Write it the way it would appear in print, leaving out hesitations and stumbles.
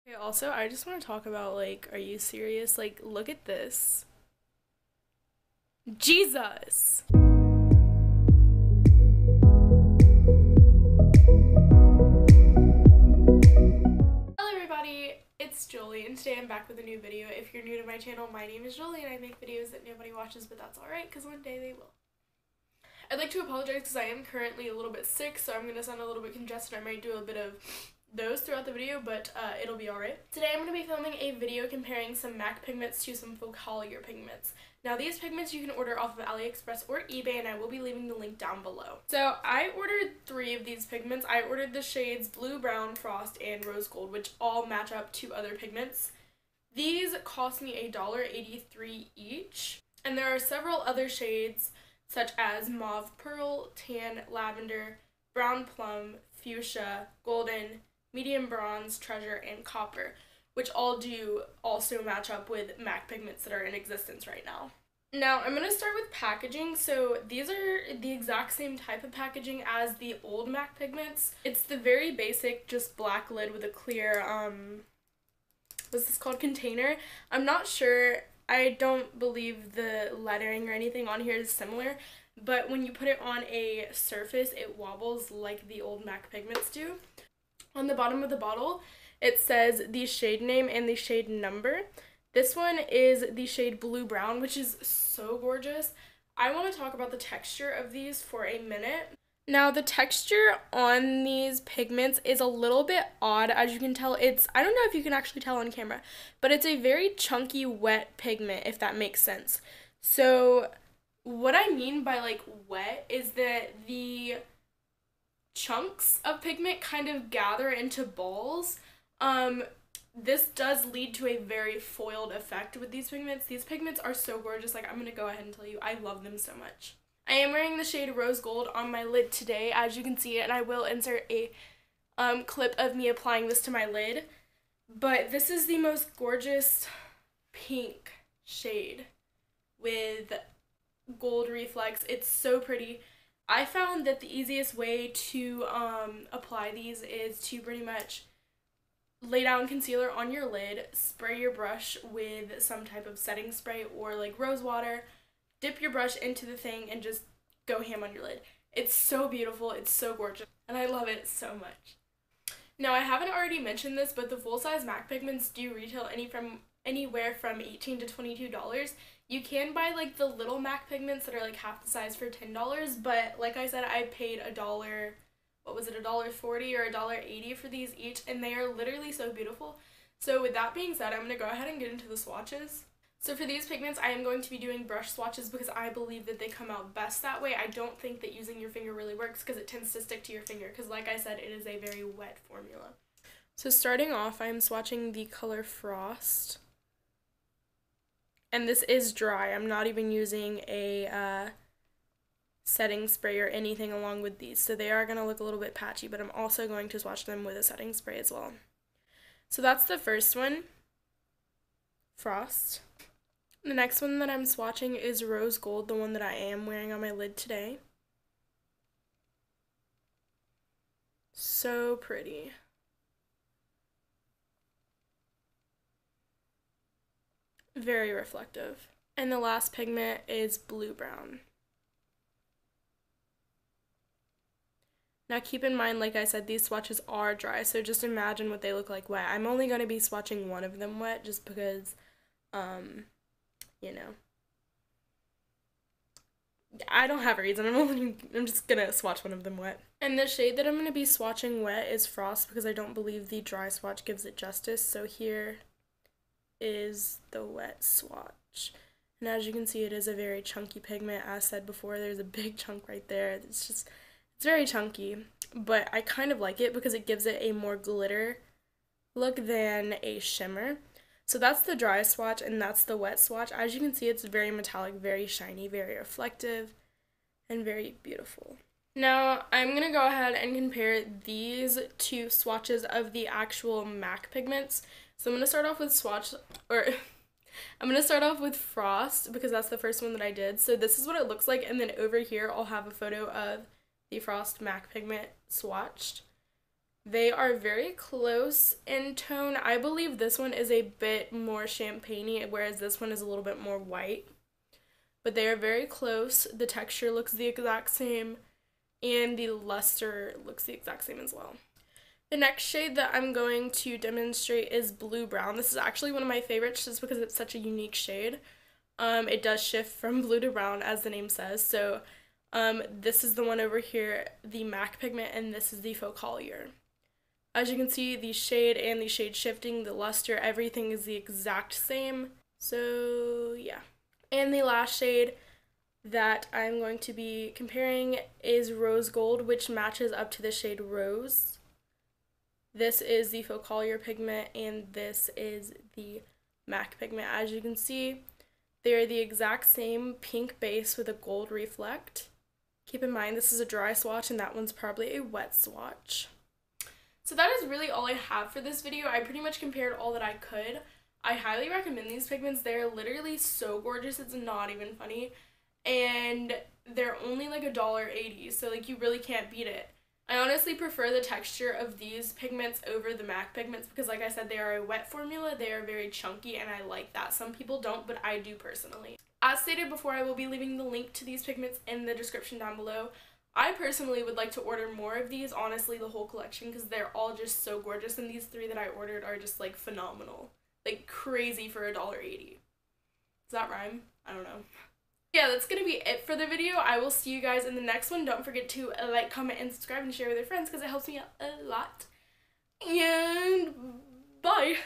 Okay, also, I just want to talk about, like, are you serious? Like, look at this. Jesus! Hello everybody, it's Jolie, and today I'm back with a new video. If you're new to my channel, my name is Jolie, and I make videos that nobody watches, but that's alright, because one day they will. I'd like to apologize because I am currently a little bit sick, so I'm going to sound a little bit congested. I might do a bit of those throughout the video, but it'll be alright. Today I'm going to be filming a video comparing some MAC pigments to some Focallure pigments. Now these pigments you can order off of AliExpress or eBay, and I will be leaving the link down below. So I ordered 3 of these pigments. I ordered the shades Blue, Brown, Frost, and Rose Gold, which all match up to other pigments. These cost me $1.83 each, and there are several other shades such as Mauve Pearl, Tan Lavender, Brown Plum, Fuchsia, Golden, Medium Bronze, Treasure, and Copper, which all do also match up with MAC pigments that are in existence right now. Now, I'm going to start with packaging. So these are the exact same type of packaging as the old MAC pigments. It's the very basic, just black lid with a clear, what's this called, container. I'm not sure. I don't believe the lettering or anything on here is similar, but when you put it on a surface, it wobbles like the old MAC pigments do. On the bottom of the bottle, it says the shade name and the shade number. This one is the shade Blue Brown, which is so gorgeous. I want to talk about the texture of these for a minute. Now, the texture on these pigments is a little bit odd. As you can tell, I don't know if you can actually tell on camera, but it's a very chunky, wet pigment, if that makes sense. So, what I mean by, like, wet is that the chunks of pigment kind of gather into balls. This does lead to a very foiled effect with these pigments. These pigments are so gorgeous. Like, I'm going to go ahead and tell you, I love them so much. I am wearing the shade Rose Gold on my lid today, as you can see, and I will insert a clip of me applying this to my lid. But this is the most gorgeous pink shade with gold reflex. It's so pretty. I found that the easiest way to apply these is to pretty much lay down concealer on your lid, spray your brush with some type of setting spray or like rose water, dip your brush into the thing, and just go ham on your lid. It's so beautiful, it's so gorgeous, and I love it so much. Now, I haven't already mentioned this, but the full-size MAC pigments do retail anywhere from $18 to $22. You can buy like the little MAC pigments that are like half the size for $10, but like I said, I paid $1, what was it, $1.40 or $1.80 for these each, and they are literally so beautiful. So with that being said, I'm going to go ahead and get into the swatches. So for these pigments, I am going to be doing brush swatches because I believe that they come out best that way. I don't think that using your finger really works because it tends to stick to your finger because, like I said, it is a very wet formula. So starting off, I am swatching the color Frost. And this is dry. I'm not even using a setting spray or anything along with these. So they are going to look a little bit patchy, but I'm also going to swatch them with a setting spray as well. So that's the first one, Frost. The next one that I'm swatching is Rose Gold, the one that I am wearing on my lid today. So pretty. Very reflective. And the last pigment is Blue Brown. Now keep in mind, like I said, these swatches are dry, so just imagine what they look like wet. I'm only going to be swatching one of them wet just because, you know, I don't have a reason. I'm just going to swatch one of them wet. And the shade that I'm going to be swatching wet is Frost because I don't believe the dry swatch gives it justice. So here is the wet swatch. And as you can see, it is a very chunky pigment. As said before, there's a big chunk right there. It's very chunky, but I kind of like it because it gives it a more glitter look than a shimmer. So that's the dry swatch, and that's the wet swatch. As you can see, it's very metallic, very shiny, very reflective, and very beautiful. Now, I'm going to go ahead and compare these two swatches of the actual MAC pigments. So I'm going to start off with I'm going to start off with Frost because that's the first one that I did. So this is what it looks like, and then over here I'll have a photo of the Frost MAC pigment swatched. They are very close in tone. I believe this one is a bit more champagne-y, whereas this one is a little bit more white. But they are very close. The texture looks the exact same, and the luster looks the exact same as well. The next shade that I'm going to demonstrate is Blue Brown. This is actually one of my favorites just because it's such a unique shade. It does shift from blue to brown, as the name says. So this is the one over here, the MAC pigment, and this is the Focallure. As you can see, the shade and the shade shifting, the luster, everything is the exact same. So yeah. And the last shade that I'm going to be comparing is Rose Gold, which matches up to the shade Rose. This is the Focallure pigment, and this is the MAC pigment. As you can see, they are the exact same pink base with a gold reflect. Keep in mind, this is a dry swatch, and that one's probably a wet swatch. So that is really all I have for this video. I pretty much compared all that I could. I highly recommend these pigments. They're literally so gorgeous, it's not even funny. And they're only like $1.80, so like you really can't beat it. I honestly prefer the texture of these pigments over the MAC pigments because, like I said, they are a wet formula. They are very chunky, and I like that. Some people don't, but I do personally. As stated before, I will be leaving the link to these pigments in the description down below. I personally would like to order more of these, honestly, the whole collection, because they're all just so gorgeous, and these 3 that I ordered are just, like, phenomenal. Like, crazy for $1.80. Does that rhyme? I don't know. Yeah, that's gonna be it for the video. I will see you guys in the next one. Don't forget to like, comment, and subscribe, and share with your friends, because it helps me out a lot. And bye!